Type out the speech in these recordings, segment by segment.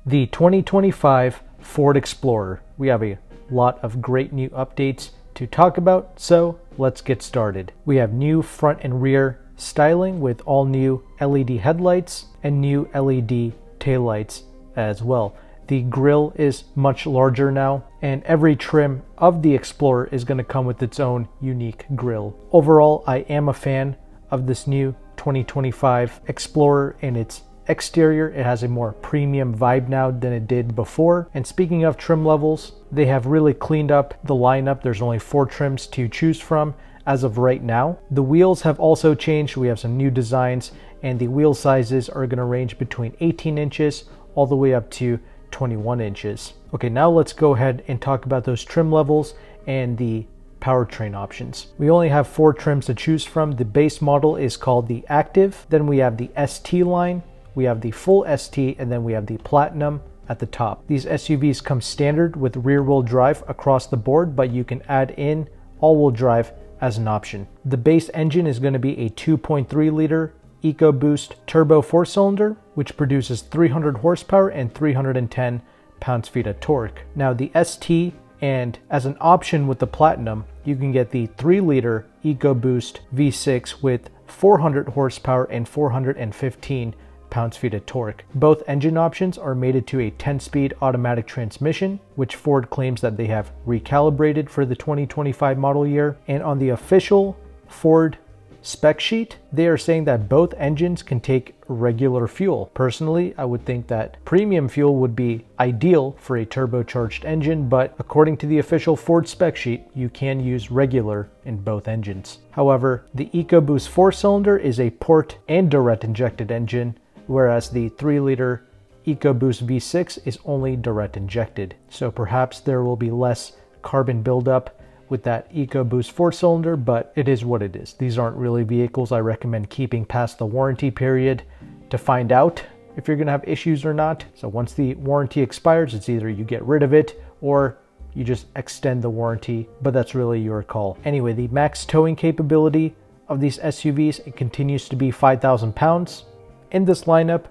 The 2025 Ford Explorer. We have a lot of great new updates to talk about, so let's get started. We have new front and rear styling with all new LED headlights and new LED taillights as well. The grille is much larger now, and every trim of the Explorer is going to come with its own unique grille. Overall, I am a fan of this new 2025 Explorer and its exterior. It has a more premium vibe now than it did before. And speaking of trim levels, they have really cleaned up the lineup. There's only 4 trims to choose from as of right now. The wheels have also changed. We have some new designs, and the wheel sizes are going to range between 18 inches all the way up to 21 inches. Okay, now let's go ahead and talk about those trim levels and the powertrain options. We only have 4 trims to choose from. The base model is called the Active, then we have the ST line, we have the full ST, and then we have the Platinum at the top. These SUVs come standard with rear-wheel drive across the board, but you can add in all-wheel drive as an option. The base engine is going to be a 2.3 liter EcoBoost turbo 4-cylinder, which produces 300 horsepower and 310 pounds-feet of torque. Now the ST, and as an option with the Platinum, you can get the 3-liter EcoBoost V6 with 400 horsepower and 415 pounds-feet of torque. Both engine options are mated to a 10-speed automatic transmission, which Ford claims that they have recalibrated for the 2025 model year. And on the official Ford spec sheet, they are saying that both engines can take regular fuel. Personally, I would think that premium fuel would be ideal for a turbocharged engine, but according to the official Ford spec sheet, you can use regular in both engines. However, the EcoBoost 4-cylinder is a port and direct injected engine, whereas the 3-liter EcoBoost V6 is only direct injected. So perhaps there will be less carbon buildup with that EcoBoost 4-cylinder, but it is what it is. These aren't really vehicles I recommend keeping past the warranty period to find out if you're gonna have issues or not. So once the warranty expires, it's either you get rid of it or you just extend the warranty, but that's really your call. Anyway, the max towing capability of these SUVs, it continues to be 5,000 pounds. In this lineup,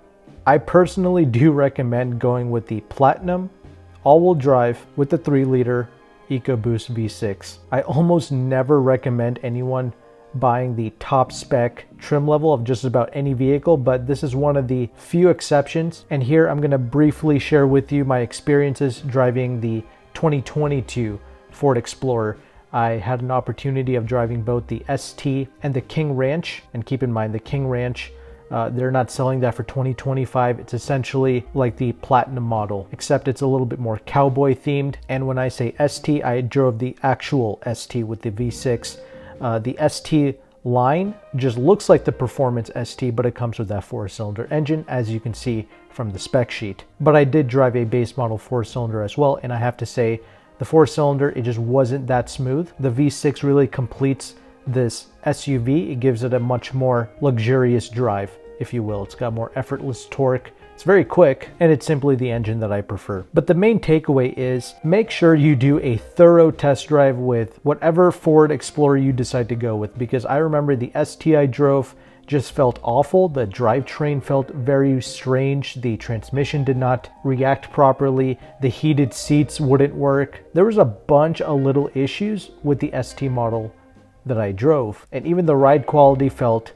I personally do recommend going with the Platinum all-wheel drive with the 3-liter EcoBoost V6. I almost never recommend anyone buying the top spec trim level of just about any vehicle, but this is one of the few exceptions. And here I'm going to briefly share with you my experiences driving the 2022 Ford Explorer. I had an opportunity of driving both the ST and the King Ranch, and keep in mind the King Ranch, they're not selling that for 2025. It's essentially like the Platinum model, except it's a little bit more cowboy themed. And when I say ST, I drove the actual ST with the V6. The ST line just looks like the Performance ST, but it comes with that 4-cylinder engine, as you can see from the spec sheet. But I did drive a base model 4-cylinder as well, and I have to say the 4-cylinder, it just wasn't that smooth. The V6 really completes this SUV. It gives it a much more luxurious drive, if you will. It's got more effortless torque. It's very quick, and it's simply the engine that I prefer. But the main takeaway is make sure you do a thorough test drive with whatever Ford Explorer you decide to go with, because I remember the ST I drove just felt awful. The drivetrain felt very strange. The transmission did not react properly. The heated seats wouldn't work. There was a bunch of little issues with the ST model that I drove, and even the ride quality felt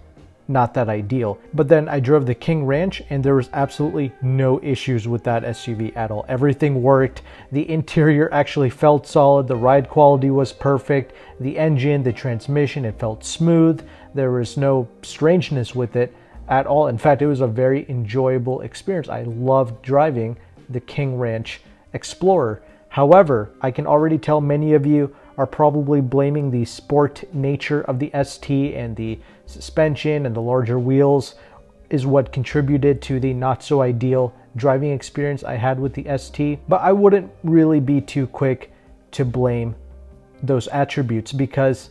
not that ideal. But then I drove the King Ranch, and there was absolutely no issues with that SUV at all. Everything worked. The interior actually felt solid. The ride quality was perfect. The engine, the transmission, it felt smooth. There was no strangeness with it at all. In fact, it was a very enjoyable experience. I loved driving the King Ranch Explorer. However, I can already tell many of you are probably blaming the sport nature of the ST, and the suspension and the larger wheels is what contributed to the not so ideal driving experience I had with the ST. But I wouldn't really be too quick to blame those attributes, because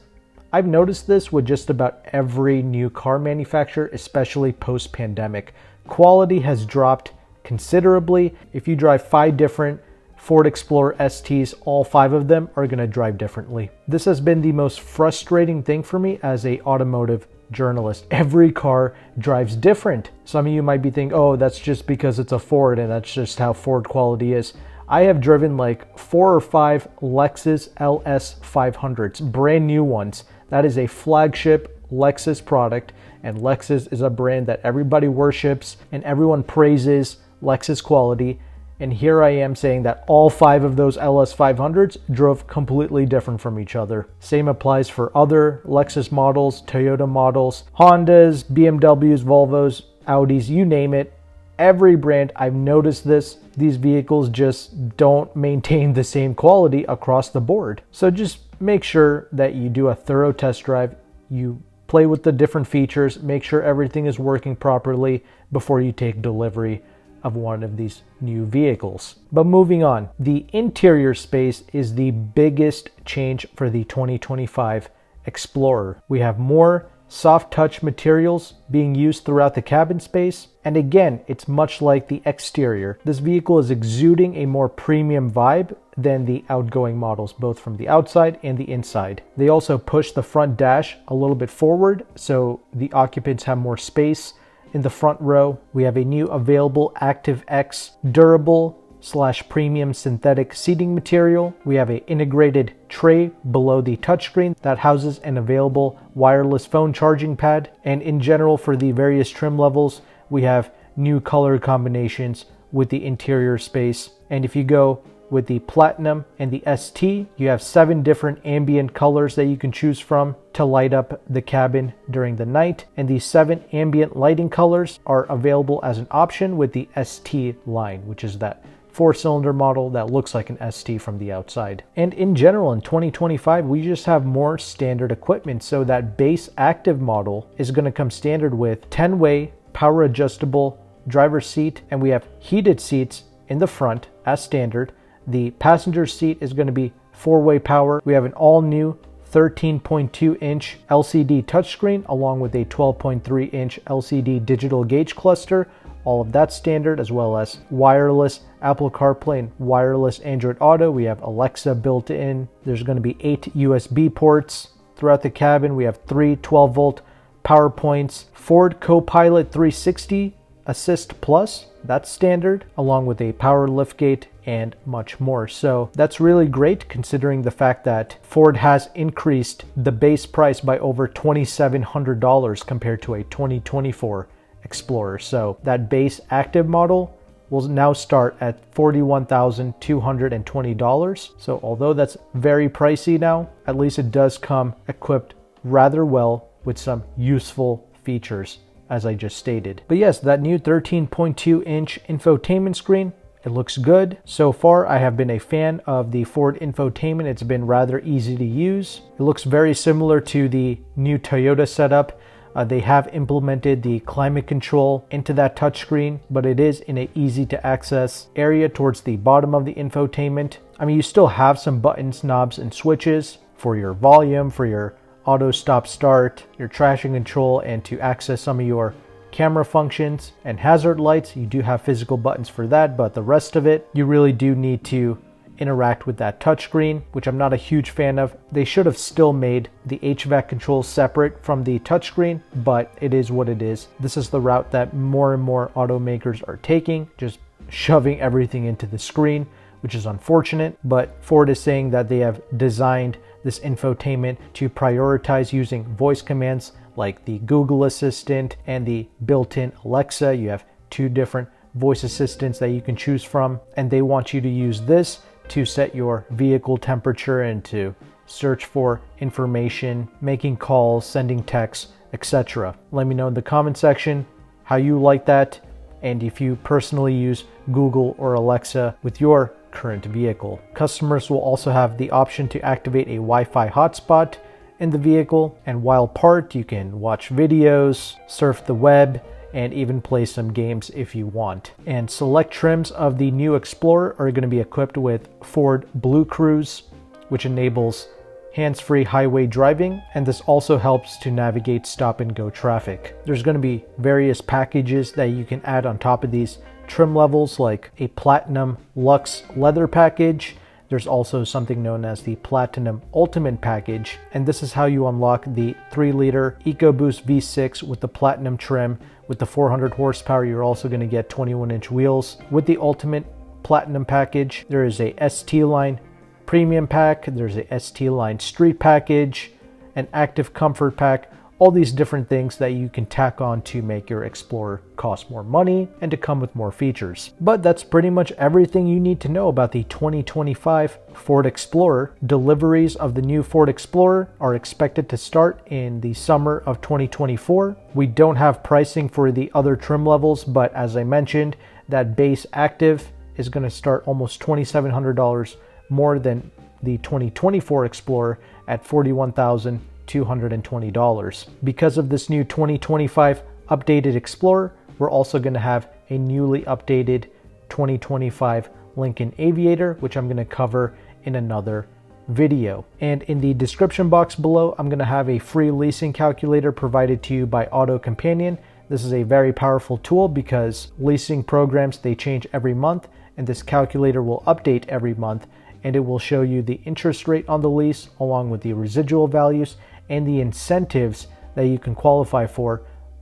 I've noticed this with just about every new car manufacturer, especially post-pandemic. Quality has dropped considerably. If you drive 5 different Ford Explorer STs, all 5 of them are going to drive differently. This has been the most frustrating thing for me as an automotive journalist. Every car drives different. Some of you might be thinking, oh, that's just because it's a Ford and that's just how Ford quality is. I have driven like 4 or 5 Lexus LS 500s, brand new ones. That is a flagship Lexus product, and Lexus is a brand that everybody worships and everyone praises Lexus quality. And here I am saying that all 5 of those LS 500s drove completely different from each other. Same applies for other Lexus models, Toyota models, Hondas, BMWs, Volvos, Audis, you name it. Every brand, I've noticed this, these vehicles just don't maintain the same quality across the board. So just make sure that you do a thorough test drive, you play with the different features, make sure everything is working properly before you take delivery of one of these new vehicles. But moving on, the interior space is the biggest change for the 2025 Explorer. We have more soft touch materials being used throughout the cabin space. And again, it's much like the exterior. This vehicle is exuding a more premium vibe than the outgoing models, both from the outside and the inside. They also push the front dash a little bit forward, so the occupants have more space. In the front row, we have a new available ActiveX durable / premium synthetic seating material. We have an integrated tray below the touchscreen that houses an available wireless phone charging pad. And in general, for the various trim levels, we have new color combinations with the interior space. And if you go with the Platinum and the ST, you have 7 different ambient colors that you can choose from to light up the cabin during the night. And these 7 ambient lighting colors are available as an option with the ST line, which is that 4-cylinder model that looks like an ST from the outside. And in general, in 2025, we just have more standard equipment. So that base active model is going to come standard with 10-way power adjustable driver's seat, and we have heated seats in the front as standard. The passenger seat is going to be 4-way power. We have an all-new 13.2-inch LCD touchscreen along with a 12.3-inch LCD digital gauge cluster. All of that standard, as well as wireless Apple CarPlay and wireless Android Auto. We have Alexa built in. There's going to be 8 USB ports throughout the cabin. We have 3 12-volt power points. Ford Copilot 360 Assist Plus, that's standard, along with a power liftgate and much more. So that's really great considering the fact that Ford has increased the base price by over $2,700 compared to a 2024 Explorer. So that base active model will now start at $41,220. So although that's very pricey now, at least it does come equipped rather well with some useful features, as I just stated. But yes, that new 13.2-inch infotainment screen, it looks good. So far, I have been a fan of the Ford infotainment. It's been rather easy to use. It looks very similar to the new Toyota setup. They have implemented the climate control into that touchscreen, but it is in an easy to access area towards the bottom of the infotainment. I mean, you still have some buttons, knobs, and switches for your volume, for your auto stop start, your traction control, and to access some of your camera functions and hazard lights. You do have physical buttons for that, but the rest of it, you really do need to interact with that touchscreen, which I'm not a huge fan of. They should have still made the HVAC controls separate from the touchscreen, but it is what it is. This is the route that more and more automakers are taking, just shoving everything into the screen, which is unfortunate. But Ford is saying that they have designed this infotainment to prioritize using voice commands like the Google Assistant and the built-in Alexa. You have 2 different voice assistants that you can choose from, and they want you to use this to set your vehicle temperature and to search for information, making calls, sending texts, etc. Let me know in the comment section how you like that and if you personally use Google or Alexa with your current vehicle. Customers will also have the option to activate a Wi-Fi hotspot in the vehicle, and while parked you can watch videos, surf the web, and even play some games if you want. And select trims of the new Explorer are going to be equipped with Ford Blue Cruise, which enables hands-free highway driving, and this also helps to navigate stop-and-go traffic. There's going to be various packages that you can add on top of these trim levels, like a Platinum Luxe leather package There's also something known as the Platinum Ultimate package, and this is how you unlock the 3-liter EcoBoost V6 with the Platinum trim. With the 400 horsepower, you're also going to get 21-inch wheels. With the Ultimate Platinum package, there is a ST Line Premium pack, there's a ST Line Street package, an Active Comfort pack, all these different things that you can tack on to make your Explorer cost more money and to come with more features. But that's pretty much everything you need to know about the 2025 Ford Explorer. Deliveries of the new Ford Explorer are expected to start in the summer of 2024. We don't have pricing for the other trim levels, but as I mentioned, that base Active is going to start almost $2,700 more than the 2024 Explorer at $41,220. Because of this new 2025 updated Explorer, we're also going to have a newly updated 2025 Lincoln Aviator, which I'm going to cover in another video. And in the description box below, I'm going to have a free leasing calculator provided to you by AutoCompanion. This is a very powerful tool because leasing programs, they change every month, and this calculator will update every month, and it will show you the interest rate on the lease along with the residual values and the incentives that you can qualify for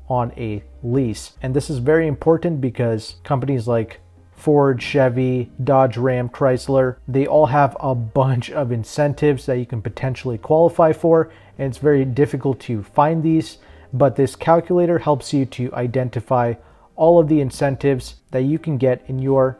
on a lease. And this is very important because companies like Ford, Chevy, Dodge, Ram, Chrysler, they all have a bunch of incentives that you can potentially qualify for, and it's very difficult to find these, but this calculator helps you to identify all of the incentives that you can get in your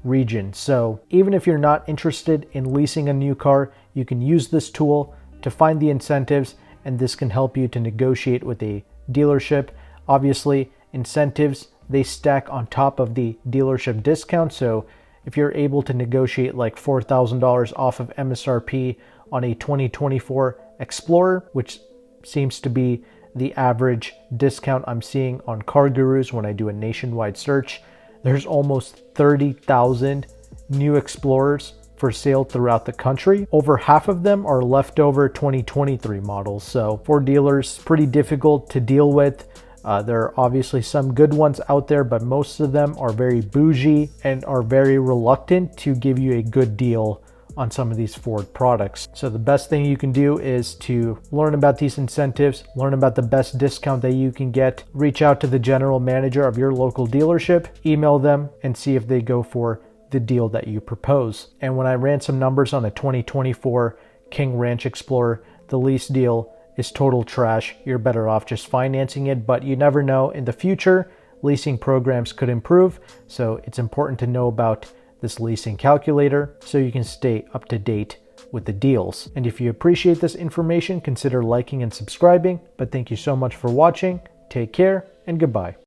region. So even if you're not interested in leasing a new car, you can use this tool to find the incentives, and this can help you to negotiate with a dealership. Obviously, incentives, they stack on top of the dealership discount. So if you're able to negotiate like $4,000 off of MSRP on a 2024 Explorer, which seems to be the average discount I'm seeing on Car Gurus when I do a nationwide search, there's almost 30,000 new Explorers for sale throughout the country. Over half of them are leftover 2023 models. So for dealers, pretty difficult to deal with. There are obviously some good ones out there, but most of them are very bougie and are very reluctant to give you a good deal on some of these Ford products. So the best thing you can do is to learn about these incentives, learn about the best discount that you can get, reach out to the general manager of your local dealership, email them, and see if they go for the deal that you propose. And when I ran some numbers on a 2024 King Ranch Explorer, the lease deal is total trash. You're better off just financing it, but you never know. In the future, leasing programs could improve, so it's important to know about this leasing calculator so you can stay up to date with the deals. And if you appreciate this information, consider liking and subscribing. But thank you so much for watching. Take care and goodbye.